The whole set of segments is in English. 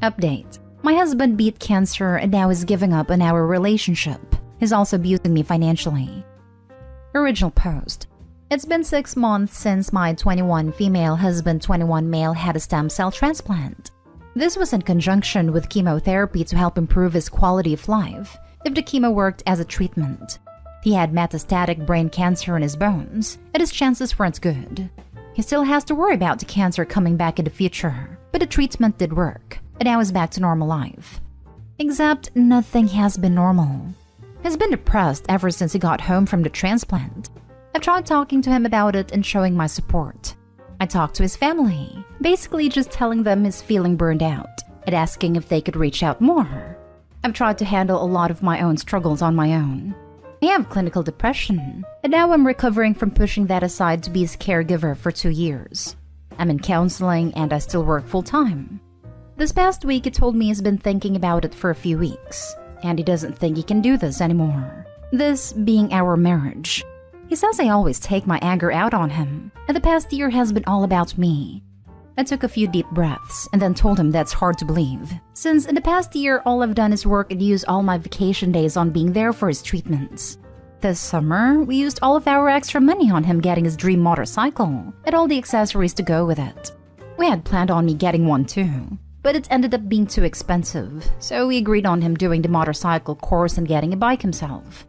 Update. My husband beat cancer and now is giving up on our relationship. He's also abusing me financially. Original post. It's been 6 months since my 21 female husband 21 male had a stem cell transplant. This was in conjunction with chemotherapy to help improve his quality of life if the chemo worked as a treatment. He had metastatic brain cancer in his bones, and his chances weren't good. He still has to worry about the cancer coming back in the future, but the treatment did work, and now he's back to normal life. Except nothing has been normal. He's been depressed ever since he got home from the transplant. I've tried talking to him about it and showing my support. I talked to his family, basically just telling them he's feeling burned out and asking if they could reach out more. I've tried to handle a lot of my own struggles on my own. I have clinical depression, and now I'm recovering from pushing that aside to be his caregiver for 2 years. I'm in counseling and I still work full-time. This past week he told me he's been thinking about it for a few weeks, and he doesn't think he can do this anymore. This being our marriage. He says I always take my anger out on him, and the past year has been all about me. I took a few deep breaths and then told him that's hard to believe, since in the past year all I've done is work and use all my vacation days on being there for his treatments. This summer, we used all of our extra money on him getting his dream motorcycle and all the accessories to go with it. We had planned on me getting one too, but it ended up being too expensive, so we agreed on him doing the motorcycle course and getting a bike himself.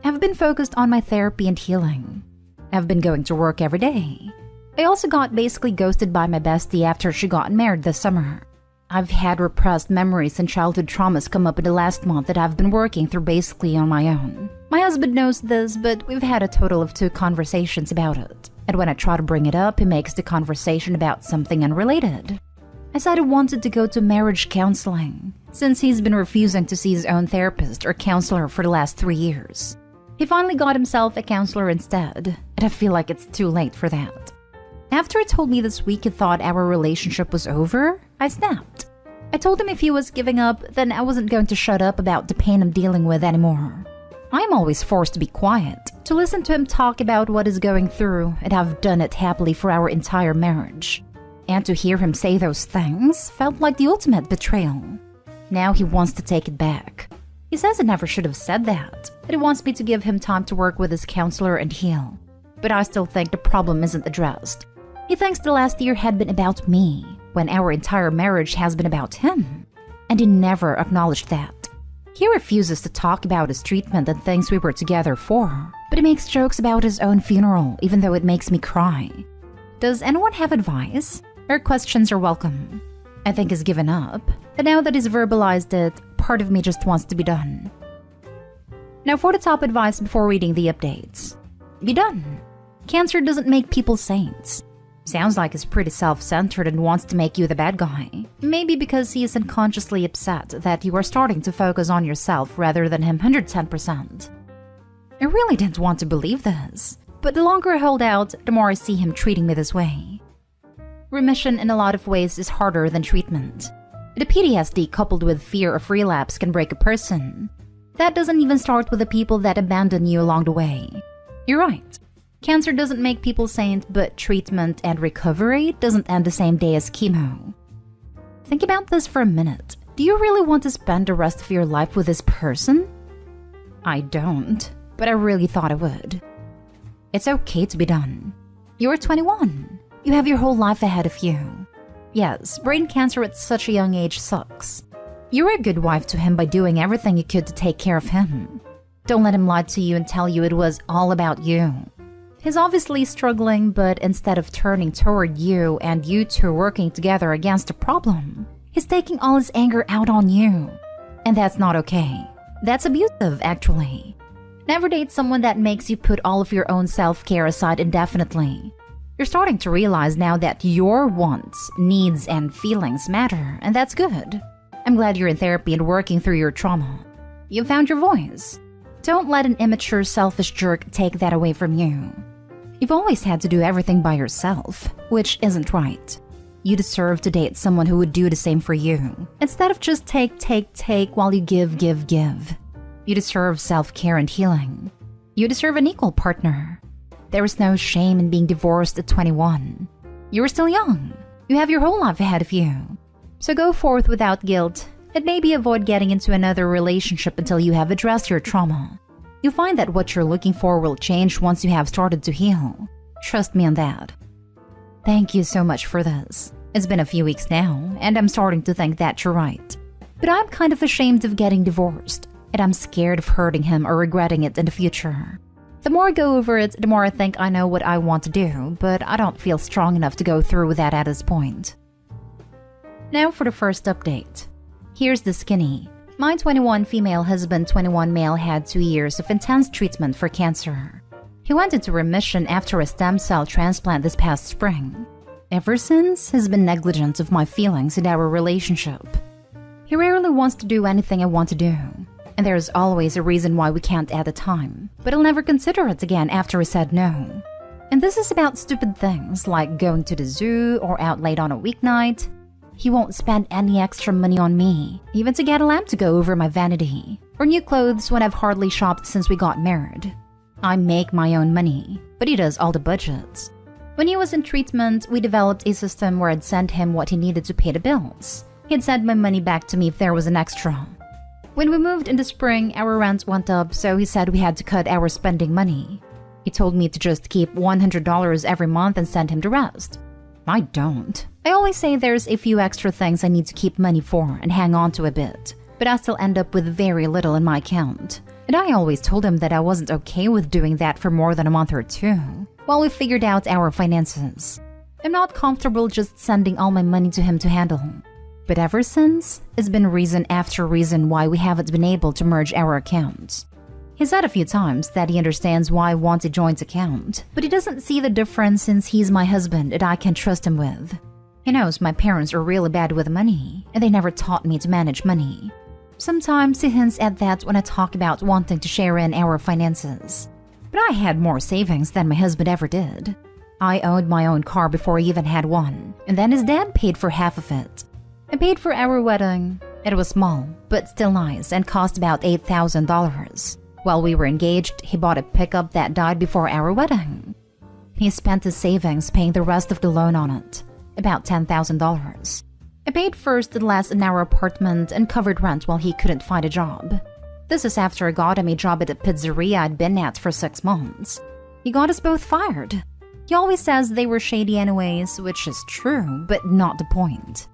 I've been focused on my therapy and healing. I've been going to work every day. I also got basically ghosted by my bestie after she got married this summer. I've had repressed memories and childhood traumas come up in the last month that I've been working through basically on my own. My husband knows this, but we've had a total of 2 conversations about it. And when I try to bring it up, he makes the conversation about something unrelated. I said I wanted to go to marriage counseling, since he's been refusing to see his own therapist or counselor for the last 3 years. He finally got himself a counselor instead, and I feel like it's too late for that. After he told me this week he thought our relationship was over, I snapped. I told him if he was giving up, then I wasn't going to shut up about the pain I'm dealing with anymore. I'm always forced to be quiet, to listen to him talk about what he's going through, and I've done it happily for our entire marriage. And to hear him say those things felt like the ultimate betrayal. Now he wants to take it back. He says he never should have said that he wants me to give him time to work with his counselor and heal. But I still think the problem isn't addressed. He thinks the last year had been about me, when our entire marriage has been about him. And he never acknowledged that. He refuses to talk about his treatment and things we were together for, but he makes jokes about his own funeral, even though it makes me cry. Does anyone have advice? Or questions are welcome. I think he's given up, and now that he's verbalized it, part of me just wants to be done. Now for the top advice before reading the updates. Be done. Cancer doesn't make people saints. Sounds like he's pretty self-centered and wants to make you the bad guy. Maybe because he is unconsciously upset that you are starting to focus on yourself rather than him 110%. I really didn't want to believe this, but the longer I hold out, the more I see him treating me this way. Remission in a lot of ways is harder than treatment. The PTSD coupled with fear of relapse can break a person. That doesn't even start with the people that abandon you along the way. You're right. Cancer doesn't make people saints, but treatment and recovery doesn't end the same day as chemo. Think about this for a minute. Do you really want to spend the rest of your life with this person? I don't, but I really thought I would. It's okay to be done. You're 21. You have your whole life ahead of you. Yes, brain cancer at such a young age sucks. You were a good wife to him by doing everything you could to take care of him. Don't let him lie to you and tell you it was all about you. He's obviously struggling, but instead of turning toward you and you two working together against a problem, he's taking all his anger out on you. And that's not okay. That's abusive, actually. Never date someone that makes you put all of your own self-care aside indefinitely. You're starting to realize now that your wants, needs, and feelings matter, and that's good. I'm glad you're in therapy and working through your trauma. You found your voice. Don't let an immature, selfish jerk take that away from you. You've always had to do everything by yourself, which isn't right. You deserve to date someone who would do the same for you, instead of just take while you give. You deserve self-care and healing. You deserve an equal partner. There is no shame in being divorced at 21. You're still young. You have your whole life ahead of you. So go forth without guilt and maybe avoid getting into another relationship until you have addressed your trauma. You'll find that what you're looking for will change once you have started to heal. Trust me on that. Thank you so much for this. It's been a few weeks now, and I'm starting to think that you're right. But I'm kind of ashamed of getting divorced, and I'm scared of hurting him or regretting it in the future. The more I go over it, the more I think I know what I want to do, but I don't feel strong enough to go through with that at this point. Now for the first update. Here's the skinny. My 21 female husband, 21 male, had 2 years of intense treatment for cancer. He went into remission after a stem cell transplant this past spring. Ever since, he's been negligent of my feelings and our relationship. He rarely wants to do anything I want to do, and there's always a reason why we can't at a time, but he'll never consider it again after he said no. And this is about stupid things like going to the zoo or out late on a weeknight. He won't spend any extra money on me, even to get a lamp to go over my vanity, or new clothes when I've hardly shopped since we got married. I make my own money, but he does all the budgets. When he was in treatment, we developed a system where I'd send him what he needed to pay the bills. He'd send my money back to me if there was an extra. When we moved in the spring, our rent went up, so he said we had to cut our spending money. He told me to just keep $100 every month and send him the rest. I don't. I always say there's a few extra things I need to keep money for and hang on to a bit, but I still end up with very little in my account. And I always told him that I wasn't okay with doing that for more than a month or two, while we figured out our finances. I'm not comfortable just sending all my money to him to handle. But ever since, it's been reason after reason why we haven't been able to merge our accounts. He said a few times that he understands why I want a joint account, but he doesn't see the difference since he's my husband and I can trust him with. He knows my parents are really bad with money, and they never taught me to manage money. Sometimes he hints at that when I talk about wanting to share in our finances. But I had more savings than my husband ever did. I owned my own car before I even had one, and then his dad paid for half of it. I paid for our wedding. It was small, but still nice, and cost about $8,000. While we were engaged, he bought a pickup that died before our wedding. He spent his savings paying the rest of the loan on it, about $10,000. I paid first and last in our apartment and covered rent while he couldn't find a job. This is after I got him a job at a pizzeria I'd been at for 6 months. He got us both fired. He always says they were shady anyways, which is true, but not the point.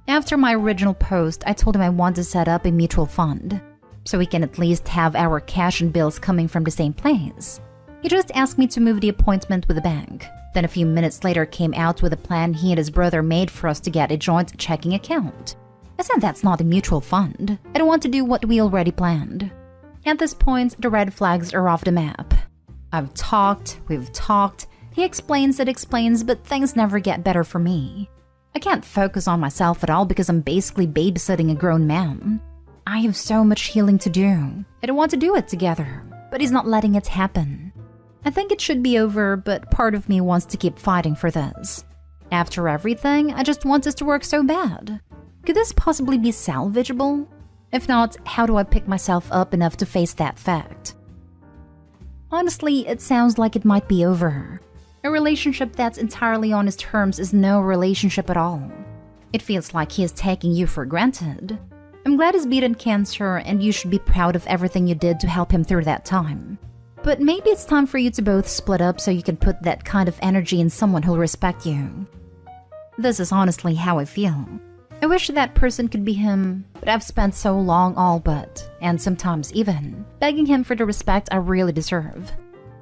After my original post, I told him I want to set up a mutual fund, so we can at least have our cash and bills coming from the same place. He just asked me to move the appointment with the bank. Then a few minutes later came out with a plan he and his brother made for us to get a joint checking account. I said that's not a mutual fund. I don't want to do what we already planned. At this point, the red flags are off the map. We've talked. He explains, but things never get better for me. I can't focus on myself at all because I'm basically babysitting a grown man. I have so much healing to do. I don't want to do it together, but he's not letting it happen. I think it should be over, but part of me wants to keep fighting for this. After everything, I just want this to work so bad. Could this possibly be salvageable? If not, how do I pick myself up enough to face that fact? Honestly, it sounds like it might be over. A relationship that's entirely on his terms is no relationship at all. It feels like he is taking you for granted. I'm glad he's beaten cancer, and you should be proud of everything you did to help him through that time. But maybe it's time for you to both split up so you can put that kind of energy in someone who'll respect you. This is honestly how I feel. I wish that person could be him, but I've spent so long all but, and sometimes even, begging him for the respect I really deserve.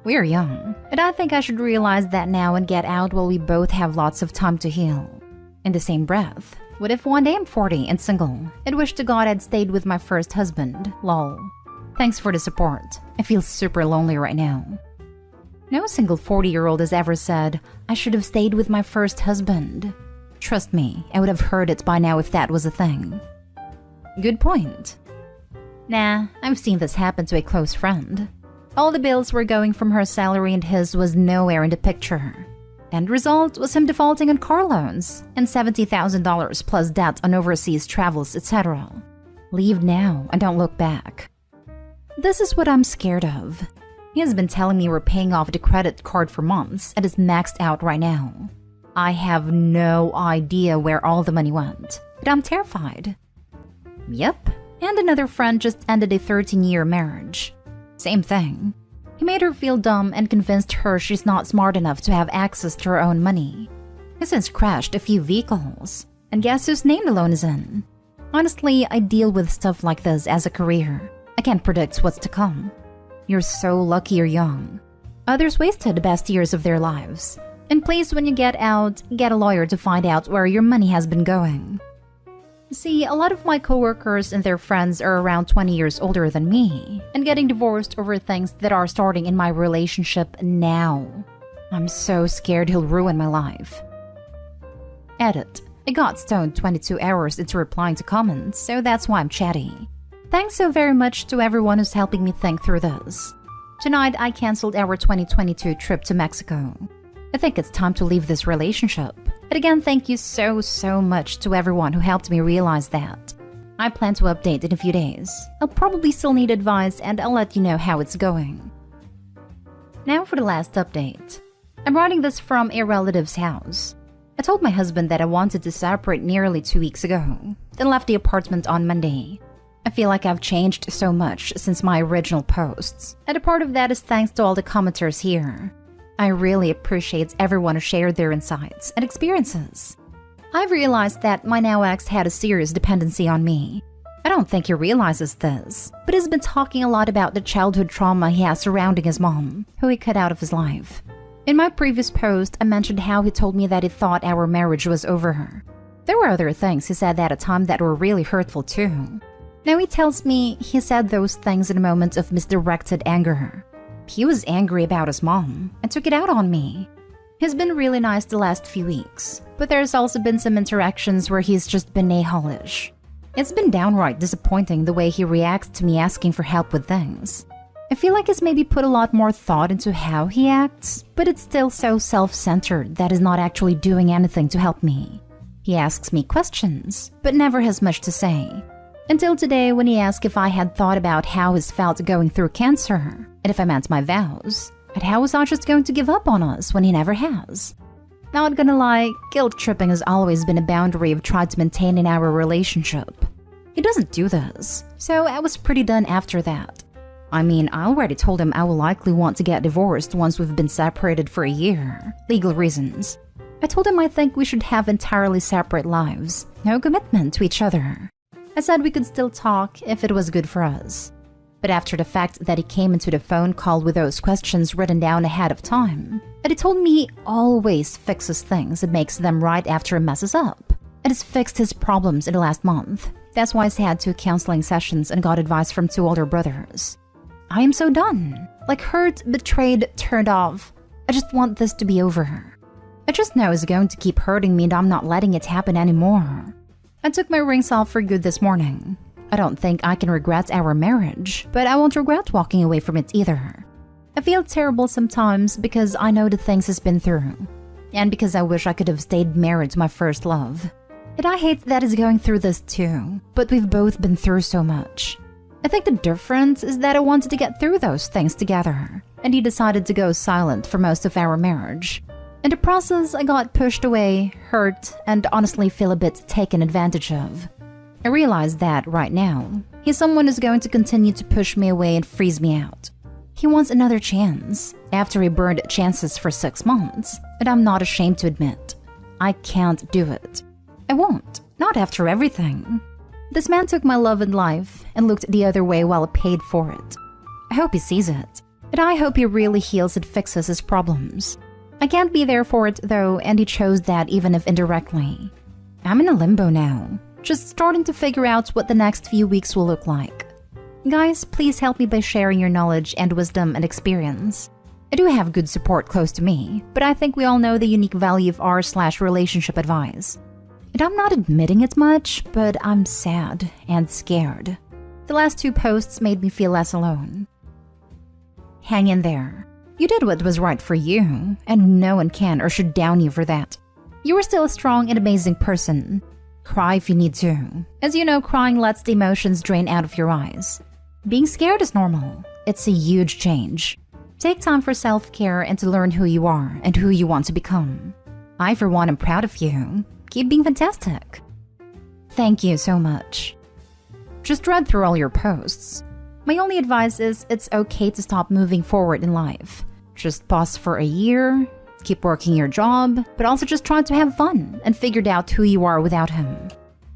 We're young, and I think I should realize that now and get out while we both have lots of time to heal. In the same breath, what if one day I'm 40 and single, and wish to God I'd stayed with my first husband, lol. Thanks for the support. I feel super lonely right now. No single 40-year-old has ever said, I should have stayed with my first husband. Trust me, I would have heard it by now if that was a thing. Good point. Nah, I've seen this happen to a close friend. All the bills were going from her salary and his was nowhere in the picture. End result was him defaulting on car loans and $70,000 plus debt on overseas travels, etc. Leave now and don't look back. This is what I'm scared of. He has been telling me we're paying off the credit card for months and is maxed out right now. I have no idea where all the money went, but I'm terrified. Yep, and another friend just ended a 13-year marriage. Same thing. He made her feel dumb and convinced her she's not smart enough to have access to her own money. He since crashed a few vehicles, and guess whose name the loan is in? Honestly, I deal with stuff like this as a career. I can't predict what's to come. You're so lucky you're young. Others wasted the best years of their lives. And please, when you get out, get a lawyer to find out where your money has been going. See, a lot of my coworkers and their friends are around 20 years older than me and getting divorced over things that are starting in my relationship now. I'm so scared he'll ruin my life. Edit. I got stoned 22 hours into replying to comments, so that's why I'm chatty. Thanks so very much to everyone who's helping me think through this. Tonight, I canceled our 2022 trip to Mexico. I think it's time to leave this relationship. But again, thank you so much to everyone who helped me realize that. I plan to update in a few days. I'll probably still need advice and I'll let you know how it's going. Now for the last update. I'm writing this from a relative's house. I told my husband that I wanted to separate nearly 2 weeks ago, then left the apartment on Monday. I feel like I've changed so much since my original posts, and a part of that is thanks to all the commenters here. I really appreciate everyone who shared their insights and experiences. I've realized that my now ex had a serious dependency on me. I don't think he realizes this, but he's been talking a lot about the childhood trauma he has surrounding his mom, who he cut out of his life. In my previous post, I mentioned how he told me that he thought our marriage was over. There were other things he said at a time that were really hurtful too. Now he tells me he said those things in a moment of misdirected anger. He was angry about his mom and took it out on me. He's been really nice the last few weeks, but there's also been some interactions where he's just been a-holish. It's been downright disappointing the way he reacts to me asking for help with things. I feel like he's maybe put a lot more thought into how he acts, but it's still so self-centered that he's not actually doing anything to help me. He asks me questions, but never has much to say. Until today when he asked if I had thought about how he's felt going through cancer, and if I meant my vows, and how was I just going to give up on us when he never has. Not gonna lie, guilt-tripping has always been a boundary I've tried to maintain in our relationship. He doesn't do this, so I was pretty done after that. I mean, I already told him I will likely want to get divorced once we've been separated for a year, legal reasons. I told him I think we should have entirely separate lives, no commitment to each other. I said we could still talk if it was good for us. But after the fact that he came into the phone call with those questions written down ahead of time, and he told me he always fixes things and makes them right after he messes up, and has fixed his problems in the last month. That's why he's had 2 counseling sessions and got advice from 2 older brothers. I am so done. Like hurt, betrayed, turned off. I just want this to be over. I just know he's going to keep hurting me and I'm not letting it happen anymore. I took my rings off for good this morning. I don't think I can regret our marriage, but I won't regret walking away from it either. I feel terrible sometimes because I know the things he's been through, and because I wish I could have stayed married to my first love. And I hate that he's going through this too, but we've both been through so much. I think the difference is that I wanted to get through those things together, and he decided to go silent for most of our marriage. In the process, I got pushed away, hurt, and honestly feel a bit taken advantage of. I realize that right now, he's someone who's going to continue to push me away and freeze me out. He wants another chance, after he burned chances for 6 months, and I'm not ashamed to admit. I can't do it. I won't, not after everything. This man took my love and life and looked the other way while I paid for it. I hope he sees it, and I hope he really heals and fixes his problems. I can't be there for it though, and he chose that even if indirectly. I'm in a limbo now, just starting to figure out what the next few weeks will look like. Guys, please help me by sharing your knowledge and wisdom and experience. I do have good support close to me, but I think we all know the unique value of r/relationship advice. And I'm not admitting it much, but I'm sad and scared. The last 2 posts made me feel less alone. Hang in there. You did what was right for you, and no one can or should down you for that. You are still a strong and amazing person. Cry if you need to. As you know, crying lets the emotions drain out of your eyes. Being scared is normal. It's a huge change. Take time for self-care and to learn who you are and who you want to become. I, for one, am proud of you. Keep being fantastic. Thank you so much. Just read through all your posts. My only advice is it's okay to stop moving forward in life. Just pause for a year, keep working your job, but also just try to have fun and figured out who you are without him.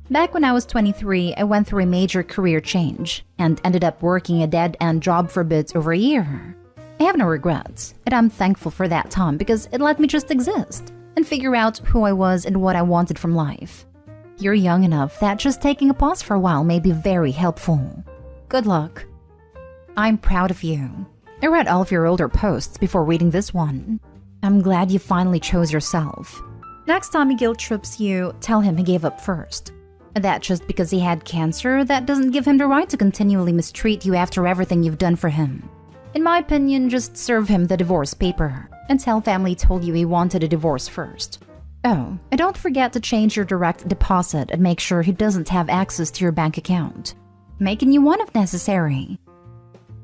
Back when I was 23, I went through a major career change and ended up working a dead-end job for a bit over a year. I have no regrets, and I'm thankful for that time because it let me just exist and figure out who I was and what I wanted from life. You're young enough that just taking a pause for a while may be very helpful. Good luck. I'm proud of you. I read all of your older posts before reading this one. I'm glad you finally chose yourself. Next time he guilt trips you, tell him he gave up first. And that just because he had cancer, that doesn't give him the right to continually mistreat you after everything you've done for him. In my opinion, just serve him the divorce paper and tell family told you he wanted a divorce first. Oh, and don't forget to change your direct deposit and make sure he doesn't have access to your bank account. Make a new one if necessary.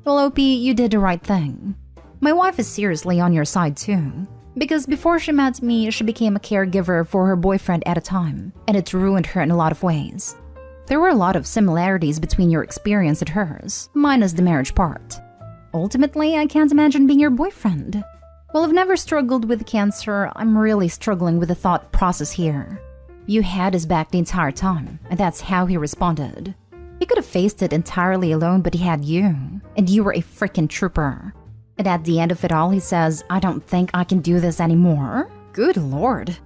Well, OP, you did the right thing. My wife is seriously on your side too. Because before she met me, she became a caregiver for her boyfriend at a time, and it ruined her in a lot of ways. There were a lot of similarities between your experience and hers, minus the marriage part. Ultimately, I can't imagine being your boyfriend. While I've never struggled with cancer, I'm really struggling with the thought process here. You had his back the entire time, and that's how he responded. He could have faced it entirely alone, but he had you, and you were a freaking trooper. And at the end of it all, he says, I don't think I can do this anymore. Good lord.